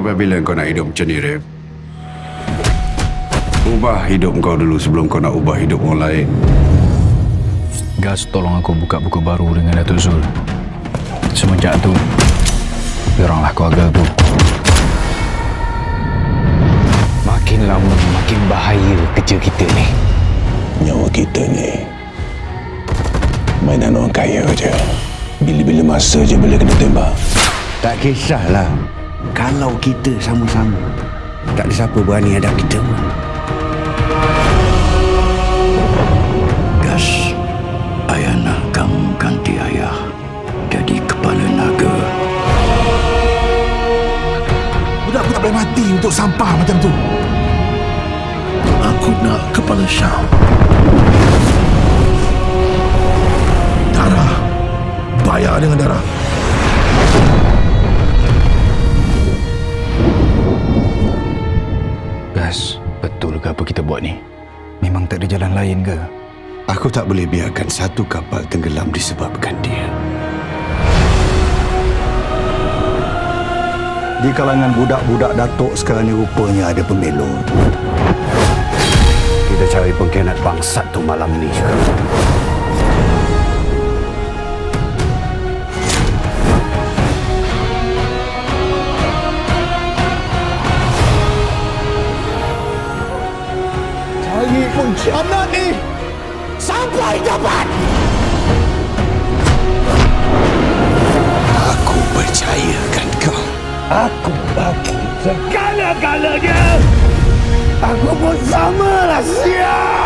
Sampai bila kau nak hidup macam ni, Ref? Ubah hidup kau dulu sebelum kau nak ubah hidup orang lain. Gas, tolong aku buka buku baru dengan Datuk Zul. Semenjak tu, oranglah keluarga aku. Makin lama makin bahaya kerja kita ni. Nyawa kita ni mainan orang kaya je. Bila-bila masa je boleh kena tembak. Tak kisahlah. Kalau kita sama-sama, tak ada siapa berani hadap kita pun. Gas, ayah nak kamu ganti ayah jadi kepala naga. Budak aku tak boleh mati untuk sampah macam tu. Aku nak kepala Syam. Darah. Bayar dengan darah. Gas, betul ke apa kita buat ni? Memang tak ada jalan lain ke? Aku tak boleh biarkan satu kapal tenggelam disebabkan dia. Di kalangan budak-budak Datuk sekarang ni rupanya ada pembelot. Kita cari pengkhianat bangsat tu malam ni juga. Cari pengkhianat ni sampai dapat. Aku percayakan kau. Aku bagi segala-galanya. Aku pun samalah, siap.